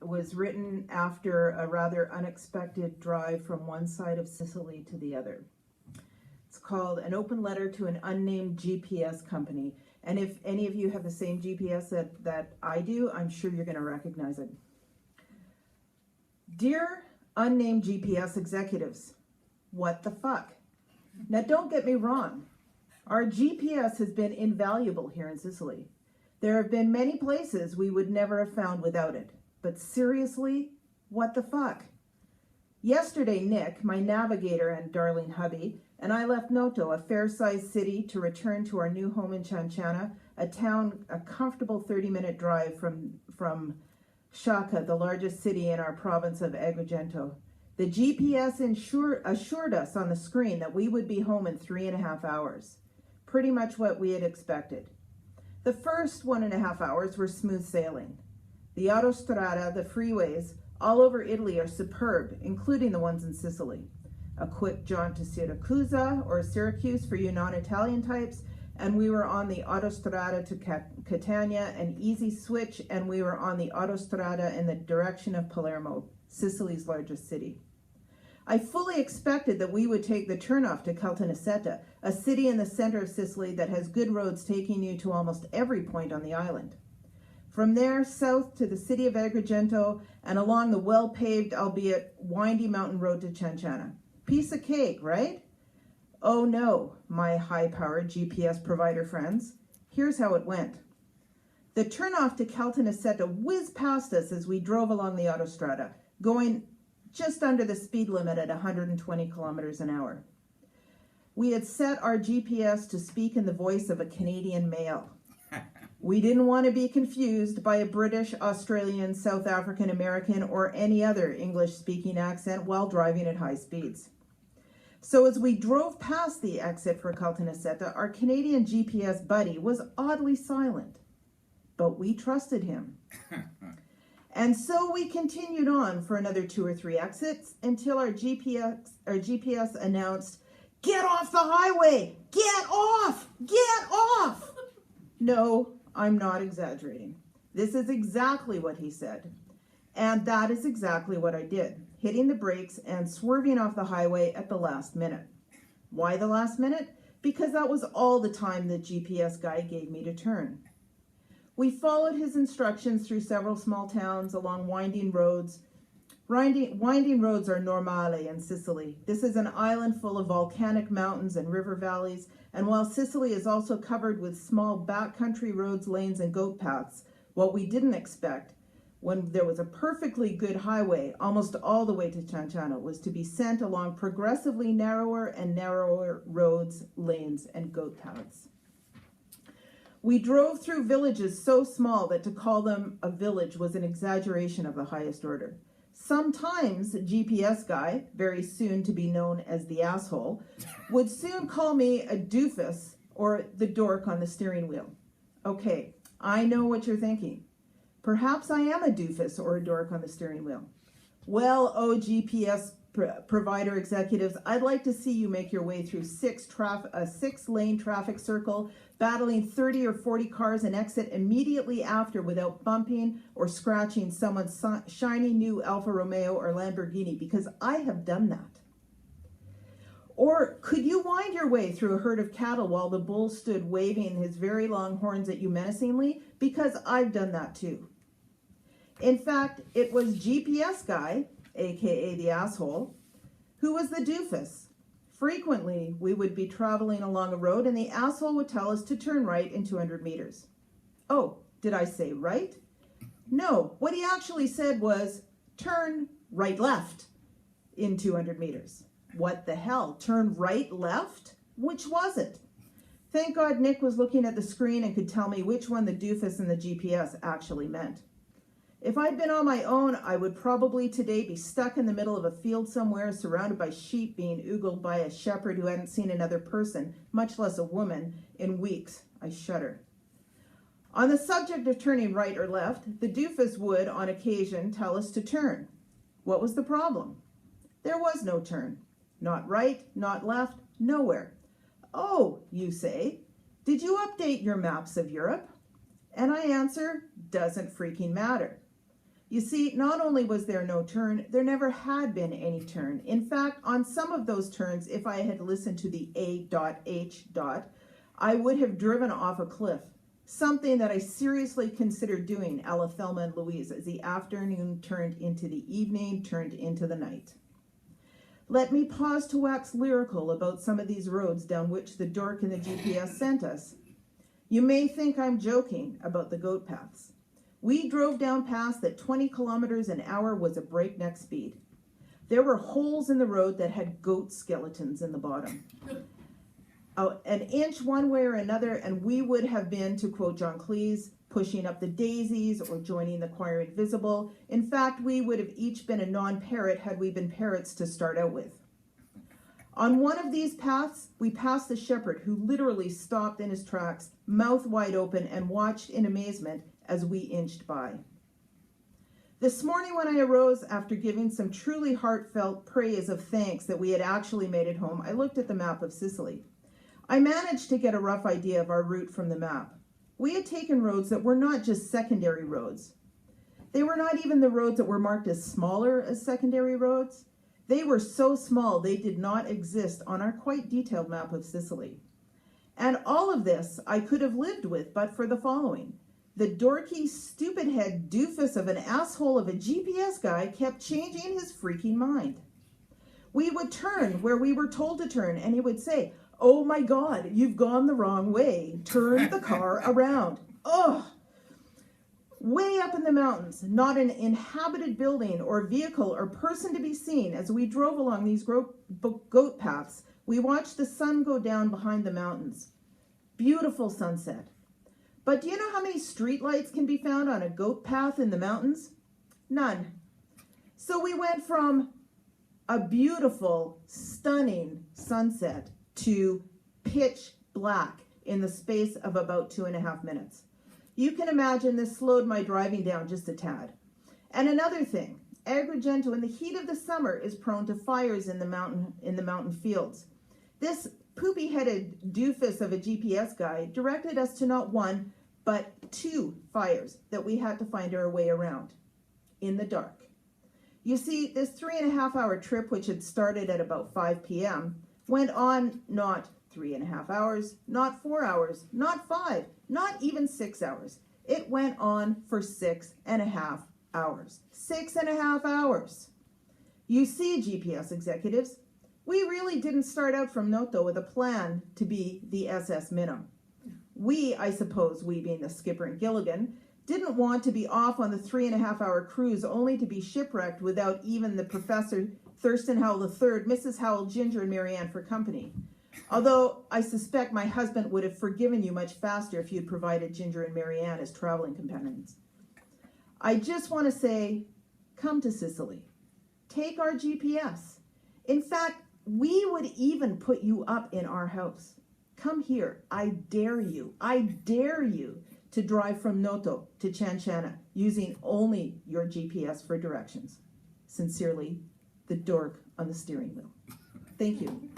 was written after a rather unexpected drive from one side of Sicily to the other. It's called An Open Letter to an Unnamed GPS Company. And if any of you have the same GPS that I do, I'm sure you're going to recognize it. Dear unnamed GPS executives, what the fuck? Now, don't get me wrong. Our GPS has been invaluable here in Sicily. There have been many places we would never have found without it. But seriously, what the fuck? Yesterday, Nick, my navigator and darling hubby, and I left Noto, a fair-sized city, to return to our new home in Cianciana, a town a comfortable 30-minute drive from Sciacca, the largest city in our province of Agrigento. The GPS assured us on the screen that we would be home in 3.5 hours. Pretty much what we had expected. The first 1.5 hours were smooth sailing. The autostrada, the freeways, all over Italy are superb, including the ones in Sicily. A quick jaunt to Syracuse for you non-Italian types, and we were on the autostrada to Catania, an easy switch, and we were on the autostrada in the direction of Palermo, Sicily's largest city. I fully expected that we would take the turnoff to Caltanissetta, a city in the center of Sicily that has good roads taking you to almost every point on the island. From there, south to the city of Agrigento, and along the well-paved, albeit windy mountain road to Cianciana. Piece of cake, right? Oh no, my high-powered GPS provider friends. Here's how it went. The turnoff to Caltanissetta whizzed past us as we drove along the autostrada, going just under the speed limit at 120 kilometers an hour. We had set our GPS to speak in the voice of a Canadian male. We didn't want to be confused by a British, Australian, South African American, or any other English-speaking accent while driving at high speeds. So as we drove past the exit for Caltanissetta, our Canadian GPS buddy was oddly silent, but we trusted him. And so we continued on for another 2 or 3 exits until our GPS announced, "Get off the highway! Get off! Get off!" No, I'm not exaggerating. This is exactly what he said. And that is exactly what I did, hitting the brakes and swerving off the highway at the last minute. Why the last minute? Because that was all the time the GPS guy gave me to turn. We followed his instructions through several small towns along winding roads. Winding roads are normale in Sicily. This is an island full of volcanic mountains and river valleys, and while Sicily is also covered with small backcountry roads, lanes, and goat paths, what we didn't expect, when there was a perfectly good highway almost all the way to Cianciano, was to be sent along progressively narrower and narrower roads, lanes, and goat paths. We drove through villages so small that to call them a village was an exaggeration of the highest order. Sometimes GPS guy, very soon to be known as the asshole, would soon call me a doofus or the dork on the steering wheel. Okay, I know what you're thinking. Perhaps I am a doofus or a dork on the steering wheel. Well, oh GPS provider executives, I'd like to see you make your way through a 6-lane traffic circle, battling 30 or 40 cars and exit immediately after without bumping or scratching someone's shiny new Alfa Romeo or Lamborghini, because I have done that. Or could you wind your way through a herd of cattle while the bull stood waving his very long horns at you menacingly? Because I've done that too. In fact, it was GPS guy, aka the asshole, who was the doofus. Frequently, we would be traveling along a road and the asshole would tell us to turn right in 200 meters. Oh, did I say right? No, what he actually said was turn right left in 200 meters. What the hell? Turn right left? Which was it? Thank God Nick was looking at the screen and could tell me which one the doofus and the GPS actually meant. If I'd been on my own, I would probably today be stuck in the middle of a field somewhere, surrounded by sheep being oogled by a shepherd who hadn't seen another person, much less a woman, in weeks. I shudder. On the subject of turning right or left, the doofus would, on occasion, tell us to turn. What was the problem? There was no turn. Not right, not left, nowhere. Oh, you say, did you update your maps of Europe? And I answer, doesn't freaking matter. You see, not only was there no turn, there never had been any turn. In fact, on some of those turns, if I had listened to the A.H. I would have driven off a cliff, something that I seriously considered doing a la Thelma and Louise as the afternoon turned into the evening, turned into the night. Let me pause to wax lyrical about some of these roads down which the dork in the GPS sent us. You may think I'm joking about the goat paths. We drove down paths that 20 kilometers an hour was a breakneck speed. There were holes in the road that had goat skeletons in the bottom. An inch one way or another, and we would have been, to quote John Cleese, pushing up the daisies or joining the choir invisible. In fact, we would have each been a non-parrot had we been parrots to start out with. On one of these paths, we passed the shepherd who literally stopped in his tracks, mouth wide open, and watched in amazement as we inched by. This morning when I arose after giving some truly heartfelt praise of thanks that we had actually made it home, I looked at the map of Sicily. I managed to get a rough idea of our route from the map. We had taken roads that were not just secondary roads. They were not even the roads that were marked as smaller as secondary roads. They were so small they did not exist on our quite detailed map of Sicily. And all of this I could have lived with but for the following. The dorky, stupid head doofus of an asshole of a GPS guy kept changing his freaking mind. We would turn where we were told to turn, and he would say, "Oh my God, you've gone the wrong way. Turn the car around." Ugh! Way up in the mountains, not an inhabited building or vehicle or person to be seen. As we drove along these goat paths, we watched the sun go down behind the mountains. Beautiful sunset. But do you know how many streetlights can be found on a goat path in the mountains? None. So we went from a beautiful, stunning sunset to pitch black in the space of about 2.5 minutes. You can imagine this slowed my driving down just a tad. And another thing, Agrigento in the heat of the summer is prone to fires in the mountain fields. This poopy-headed doofus of a GPS guy directed us to not one, but 2 fires that we had to find our way around in the dark. You see, this 3.5-hour trip, which had started at about 5 p.m., went on not 3.5 hours, not 4 hours, not 5, not even 6 hours. It went on for 6.5 hours. 6.5 hours. You see, GPS executives, we really didn't start out from Noto with a plan to be the SS Minnow. We, I suppose, we being the skipper and Gilligan, didn't want to be off on the 3.5-hour cruise only to be shipwrecked without even the Professor Thurston Howell III, Mrs. Howell, Ginger, and Marianne for company. Although I suspect my husband would have forgiven you much faster if you'd provided Ginger and Marianne as traveling companions. I just want to say, come to Sicily. Take our GPS. In fact, we would even put you up in our house. Come here. I dare you to drive from Noto to Cianciana using only your GPS for directions. Sincerely, the dork on the steering wheel. Thank you.